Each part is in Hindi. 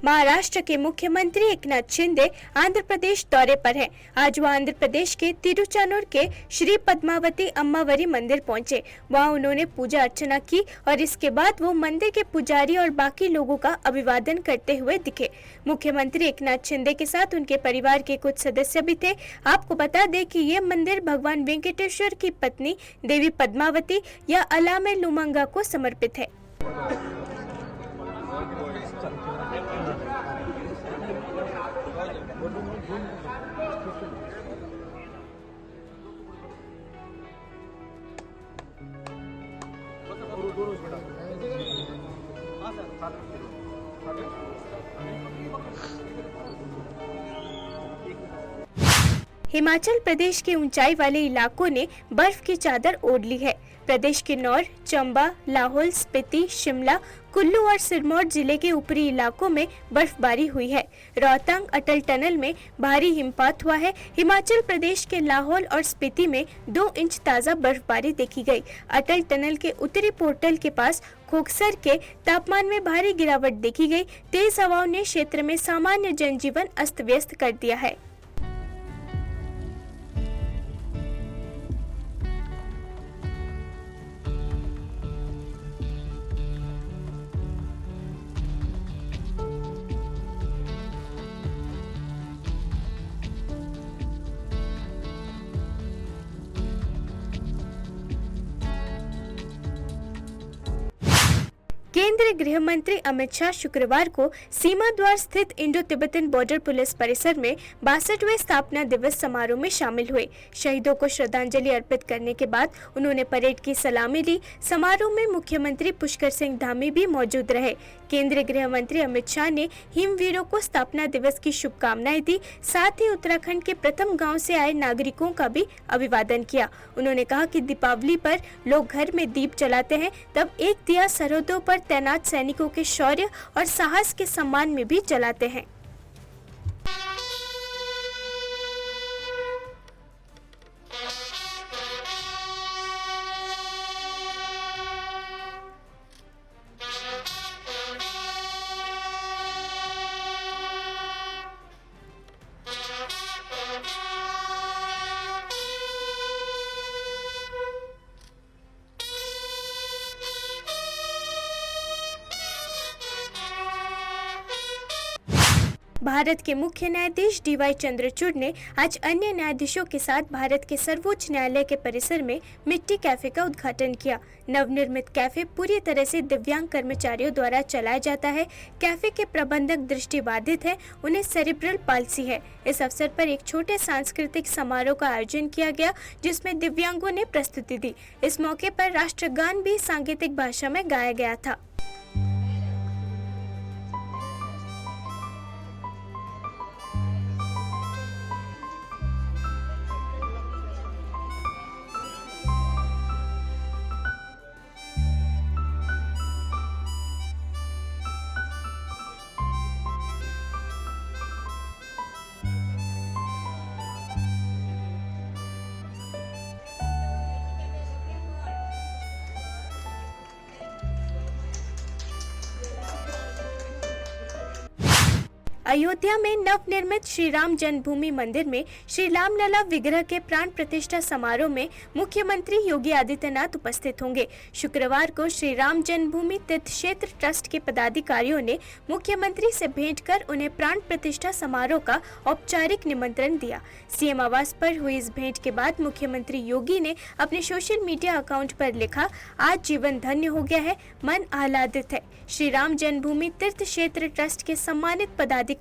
महाराष्ट्र के मुख्यमंत्री एकनाथ शिंदे आंध्र प्रदेश दौरे पर हैं। आज वह आंध्र प्रदेश के तिरुचानूर के श्री पद्मावती अम्मावरी मंदिर पहुंचे। वहां उन्होंने पूजा अर्चना की और इसके बाद वो मंदिर के पुजारी और बाकी लोगों का अभिवादन करते हुए दिखे। मुख्यमंत्री एकनाथ शिंदे के साथ उनके परिवार के कुछ सदस्य भी थे। आपको बता दें कि ये मंदिर भगवान वेंकटेश्वर की पत्नी देवी पद्मावती या अलामे लुमंगा को समर्पित है। हिमाचल प्रदेश के ऊंचाई वाले इलाकों ने बर्फ की चादर ओढ़ ली है। प्रदेश के नौर, चंबा, लाहौल स्पीति, शिमला, कुल्लू और सिरमौर जिले के ऊपरी इलाकों में बर्फबारी हुई है। रोहतांग अटल टनल में भारी हिमपात हुआ है। हिमाचल प्रदेश के लाहौल और स्पीति में 2 इंच ताज़ा बर्फबारी देखी गई। अटल टनल के उत्तरी पोर्टल के पास खोखसर के तापमान में भारी गिरावट देखी गई। तेज हवाओं ने क्षेत्र में सामान्य जनजीवन अस्त व्यस्त कर दिया है। केंद्रीय गृह मंत्री अमित शाह शुक्रवार को सीमा द्वार स्थित इंडो तिब्बतन बॉर्डर पुलिस परिसर में 62वें स्थापना दिवस समारोह में शामिल हुए। शहीदों को श्रद्धांजलि अर्पित करने के बाद उन्होंने परेड की सलामी ली। समारोह में मुख्यमंत्री पुष्कर सिंह धामी भी मौजूद रहे। केंद्रीय गृह मंत्री अमित शाह ने हिमवीरों को स्थापना दिवस की शुभकामनाएं दी। साथ ही उत्तराखंड के प्रथम गाँव से आए नागरिकों का भी अभिवादन किया। उन्होंने कहा कि दीपावली पर लोग घर में दीप जलाते हैं, तब एक दिया सरहदों पर तैनात सैनिकों के शौर्य और साहस के सम्मान में भी जलाते हैं। भारत के मुख्य न्यायाधीश डी.वाई. चंद्रचूड़ ने आज अन्य न्यायाधीशों के साथ भारत के सर्वोच्च न्यायालय के परिसर में मिट्टी कैफे का उद्घाटन किया। नवनिर्मित कैफे पूरी तरह से दिव्यांग कर्मचारियों द्वारा चलाया जाता है। कैफे के प्रबंधक दृष्टिबाधित हैं, उन्हें सेरिब्रल पाल्सी है। इस अवसर पर एक छोटे सांस्कृतिक समारोह का आयोजन किया गया, जिसमें दिव्यांगों ने प्रस्तुति दी। इस मौके पर राष्ट्रगान भी सांकेतिक भाषा में गाया गया था। अयोध्या में नवनिर्मित श्री राम जन्मभूमि मंदिर में श्री रामलला विग्रह के प्राण प्रतिष्ठा समारोह में मुख्यमंत्री योगी आदित्यनाथ उपस्थित होंगे। शुक्रवार को श्री राम जन्मभूमि तीर्थ क्षेत्र ट्रस्ट के पदाधिकारियों ने मुख्यमंत्री से भेंट कर उन्हें प्राण प्रतिष्ठा समारोह का औपचारिक निमंत्रण दिया। सीएम आवास पर हुई इस भेंट के बाद मुख्यमंत्री योगी ने अपने सोशल मीडिया अकाउंट पर लिखा, आज जीवन धन्य हो गया है, मन आह्लादित है। श्री राम जन्मभूमि तीर्थ क्षेत्र ट्रस्ट के सम्मानित पदाधिकारी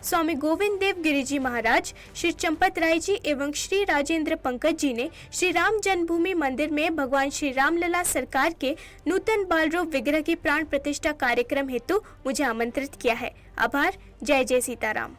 स्वामी गोविंद देव गिरिजी महाराज, श्री चंपत राय जी एवं श्री राजेंद्र पंकज जी ने श्री राम जन्मभूमि मंदिर में भगवान श्री रामलला सरकार के नूतन बालरूप विग्रह की प्राण प्रतिष्ठा कार्यक्रम हेतु मुझे आमंत्रित किया है। आभार। जय जय सीताराम।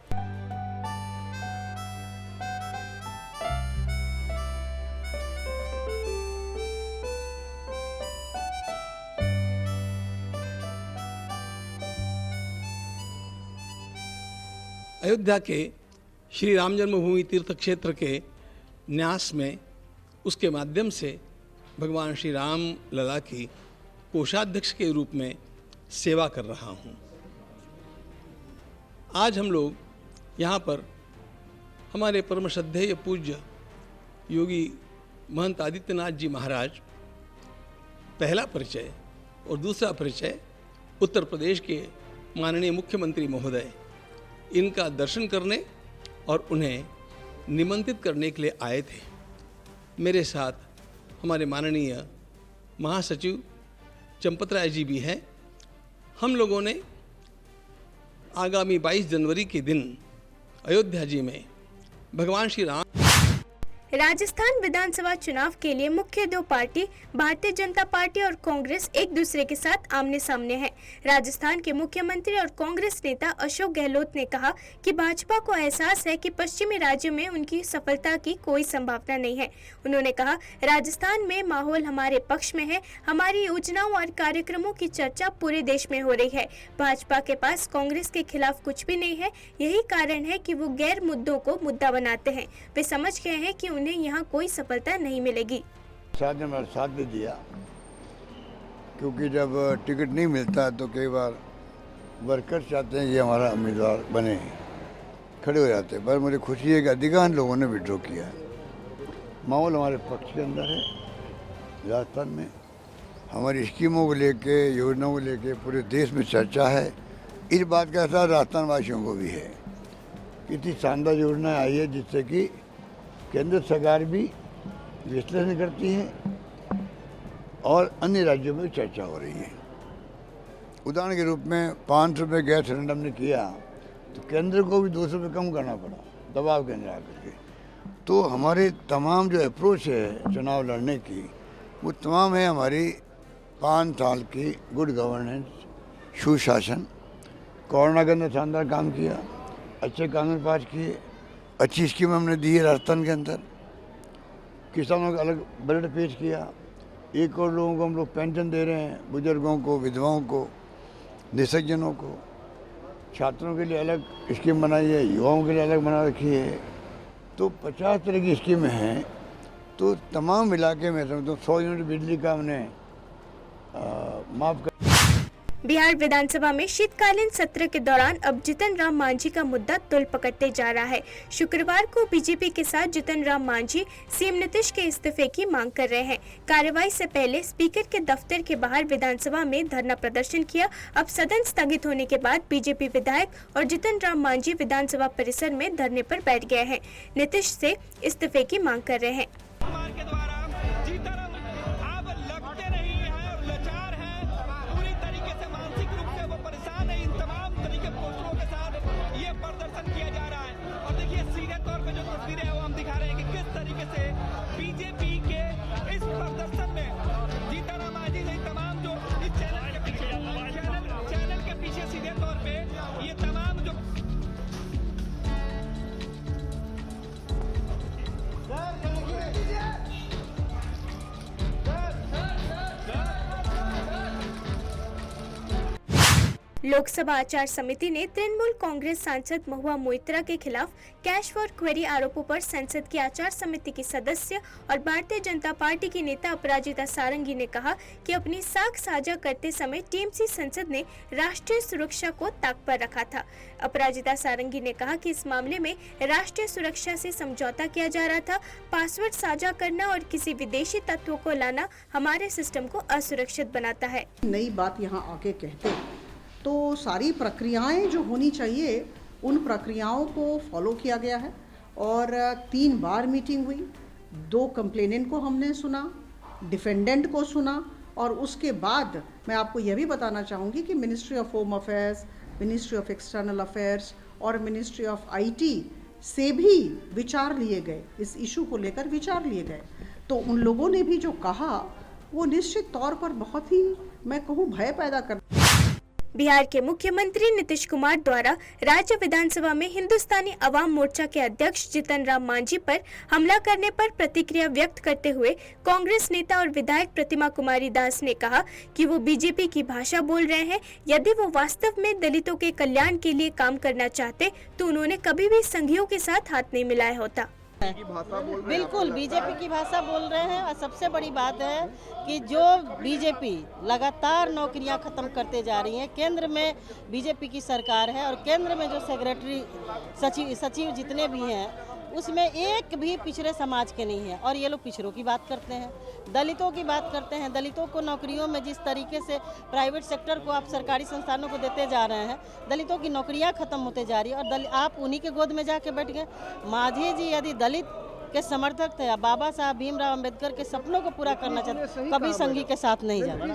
अयोध्या के श्री राम जन्मभूमि तीर्थ क्षेत्र के न्यास में उसके माध्यम से भगवान श्री राम लला की कोषाध्यक्ष के रूप में सेवा कर रहा हूँ। आज हम लोग यहाँ पर हमारे परम श्रद्धेय पूज्य योगी महंत आदित्यनाथ जी महाराज, पहला परिचय और दूसरा परिचय उत्तर प्रदेश के माननीय मुख्यमंत्री महोदय, इनका दर्शन करने और उन्हें निमंत्रित करने के लिए आए थे। मेरे साथ हमारे माननीय महासचिव चंपत राय जी भी हैं। हम लोगों ने आगामी 22 जनवरी के दिन अयोध्या जी में भगवान श्री राम। राजस्थान विधानसभा चुनाव के लिए मुख्य दो पार्टी भारतीय जनता पार्टी और कांग्रेस एक दूसरे के साथ आमने सामने हैं। राजस्थान के मुख्यमंत्री और कांग्रेस नेता अशोक गहलोत ने कहा कि भाजपा को एहसास है कि पश्चिमी राज्यों में उनकी सफलता की कोई संभावना नहीं है। उन्होंने कहा, राजस्थान में माहौल हमारे पक्ष में है। हमारी योजनाओं और कार्यक्रमों की चर्चा पूरे देश में हो रही है। भाजपा के पास कांग्रेस के खिलाफ कुछ भी नहीं है। यही कारण है कि वो गैर मुद्दों को मुद्दा बनाते हैं। वे समझ गए हैं कि उन्हें यहाँ कोई सफलता नहीं मिलेगी। साथ ने मेरा साथ भी दिया, क्योंकि जब टिकट नहीं मिलता तो कई बार वर्कर्स चाहते हैं कि हमारा उम्मीदवार बने, खड़े हो जाते हैं। पर मुझे खुशी है कि अधिकांश लोगों ने विड्रॉ किया है। माहौल हमारे पक्ष के अंदर है। राजस्थान में हमारी स्कीमों को लेके, योजनाओं को लेके पूरे देश में चर्चा है। इस बात का एहसास राजस्थान वासियों को भी है। इतनी शानदार योजना आई है जिससे कि केंद्र सरकार भी विश्लेषण करती है और अन्य राज्यों में चर्चा हो रही है। उदाहरण के रूप में 500 रुपये गैस सिलेंडर हमने किया तो केंद्र को भी 200 रुपये कम करना पड़ा, दबाव के अंदर आकर के। तो हमारे तमाम जो अप्रोच है चुनाव लड़ने की, वो तमाम है हमारी 5 साल की गुड गवर्नेंस, सुशासन। कोरोना के अंदर शानदार काम किया, अच्छे कानून पास किए, अच्छी स्कीम हमने दी है राजस्थान के अंदर। किसानों का अलग बजट पेश किया। 1 करोड़ लोगों को हम लोग पेंशन दे रहे हैं, बुजुर्गों को, विधवाओं को, निःसज्जनों को। छात्रों के लिए अलग स्कीम बनाई है, युवाओं के लिए अलग बना रखी है। तो 50 तरह की स्कीमें हैं। तो तमाम इलाके में समझो 100 यूनिट बिजली का हमने माफ कर। बिहार विधानसभा में शीतकालीन सत्र के दौरान अब जीतन राम मांझी का मुद्दा तुल पकड़ते जा रहा है। शुक्रवार को बीजेपी के साथ जीतन राम मांझी सीएम नीतीश के इस्तीफे की मांग कर रहे हैं। कार्यवाही से पहले स्पीकर के दफ्तर के बाहर विधानसभा में धरना प्रदर्शन किया। अब सदन स्थगित होने के बाद बीजेपी विधायक और जीतन राम मांझी विधानसभा परिसर में धरने पर बैठ गए हैं। नीतीश से इस्तीफे की मांग कर रहे हैं। लोकसभा आचार समिति ने तृणमूल कांग्रेस सांसद महुआ मोइत्रा के खिलाफ कैश फॉर क्वेरी आरोपों पर संसद की आचार समिति की सदस्य और भारतीय जनता पार्टी की नेता अपराजिता सारंगी ने कहा कि अपनी साख साझा करते समय टीएमसी संसद ने राष्ट्रीय सुरक्षा को ताक पर रखा था। अपराजिता सारंगी ने कहा कि इस मामले में राष्ट्रीय सुरक्षा से समझौता किया जा रहा था। पासवर्ड साझा करना और किसी विदेशी तत्वों को लाना हमारे सिस्टम को असुरक्षित बनाता है। नई बात यहाँ आके कहते तो सारी प्रक्रियाएं जो होनी चाहिए उन प्रक्रियाओं को फॉलो किया गया है और 3 बार मीटिंग हुई। 2 कंप्लेनेंट को हमने सुना, डिफेंडेंट को सुना और उसके बाद मैं आपको यह भी बताना चाहूँगी कि ministry of home affairs, ministry of external affairs और मिनिस्ट्री ऑफ आईटी से भी विचार लिए गए, इस इशू को लेकर विचार लिए गए। तो उन लोगों ने भी जो कहा वो निश्चित तौर पर बहुत ही, मैं कहूँ, भय पैदा कर। बिहार के मुख्यमंत्री नीतीश कुमार द्वारा राज्य विधानसभा में हिंदुस्तानी अवाम मोर्चा के अध्यक्ष जीतन राम मांझी पर हमला करने पर प्रतिक्रिया व्यक्त करते हुए कांग्रेस नेता और विधायक प्रतिमा कुमारी दास ने कहा कि वो बीजेपी की भाषा बोल रहे हैं। यदि वो वास्तव में दलितों के कल्याण के लिए काम करना चाहते तो उन्होंने कभी भी संघियों के साथ हाथ नहीं मिलाया होता। की भाषा बोल रहे हैं। बिल्कुल बीजेपी की भाषा बोल रहे हैं। और सबसे बड़ी बात है कि जो बीजेपी लगातार नौकरियां खत्म करते जा रही है, केंद्र में बीजेपी की सरकार है और केंद्र में जो सेक्रेटरी सचिव जितने भी हैं उसमें एक भी पिछड़े समाज के नहीं है। और ये लोग पिछड़ों की बात करते हैं, दलितों की बात करते हैं। दलितों को नौकरियों में जिस तरीके से प्राइवेट सेक्टर को आप सरकारी संस्थानों को देते जा रहे हैं, दलितों की नौकरियां खत्म होते जा रही है और आप उन्हीं के गोद में जाके बैठ गए। मांझी जी यदि दलित के समर्थक थे, बाबा साहब भीमराव अंबेडकर के सपनों को पूरा करना चाहते, कभी संघी के साथ नहीं जाते।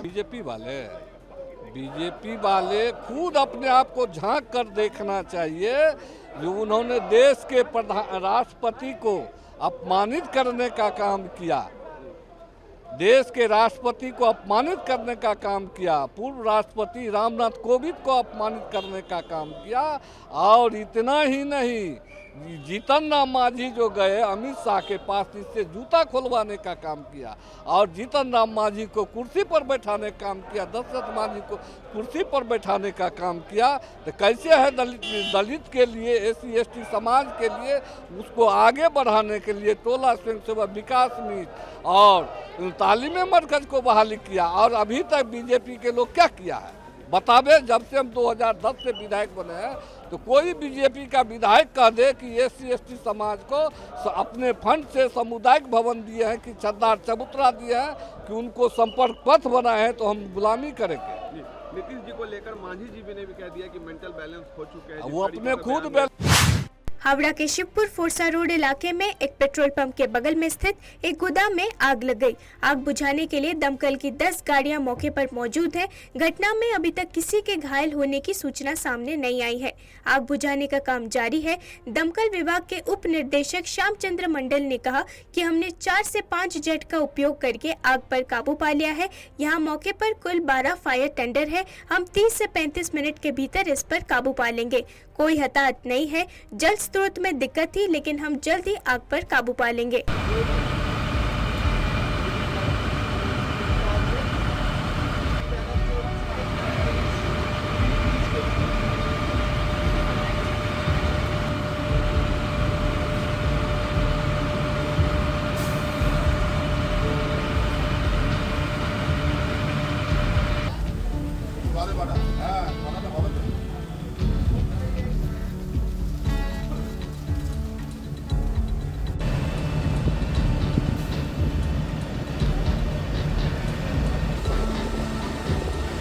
बीजेपी वाले खुद अपने आप को झांक कर देखना चाहिए। जो उन्होंने देश के राष्ट्रपति को अपमानित करने का काम किया, देश के राष्ट्रपति को अपमानित करने का काम किया, पूर्व राष्ट्रपति रामनाथ कोविंद को अपमानित करने का काम किया। और इतना ही नहीं, जीतन राम मांझी जो गए अमित शाह के पास, इससे जूता खुलवाने का काम किया और जीतन राम मांझी को कुर्सी पर बैठाने का काम किया, दशरथ मांझी को कुर्सी पर बैठाने का काम किया। तो कैसे है दलित के लिए, SC/ST समाज के लिए, उसको आगे बढ़ाने के लिए टोला स्वयंसेवक विकास समिति और तालीमी मरकज को बहाली किया। और अभी तक बीजेपी के लोग क्या किया है बतावे। जब से हम 2010 से विधायक बने हैं तो कोई बीजेपी का विधायक कह दे कि SC/ST समाज को अपने फंड से सामुदायिक भवन दिए हैं कि छतदार चबूतरा दिए हैं कि उनको संपर्क पथ बनाए हैं तो हम गुलामी करेंगे। नीतीश जी को लेकर मांझी जी ने भी कह दिया कि मेंटल बैलेंस खो चुके हैं। वो अपने खुद हावड़ा के शिवपुर फोरसा रोड इलाके में एक पेट्रोल पंप के बगल में स्थित एक गोदाम में आग लग गई। आग बुझाने के लिए दमकल की 10 गाड़ियां मौके पर मौजूद है। घटना में अभी तक किसी के घायल होने की सूचना सामने नहीं आई है। आग बुझाने का काम जारी है। दमकल विभाग के उप निर्देशक श्यामचंद्र मंडल ने कहा कि हमने 4 से 5 जेट का उपयोग करके आग पर काबू पा लिया है। यहाँ मौके पर कुल 12 फायर टेंडर है। हम 30 से 35 मिनट के भीतर इस पर काबू पा लेंगे। कोई हताहत नहीं है। जल स्रोत में दिक्कत थी, लेकिन हम जल्द ही आग पर काबू पा लेंगे।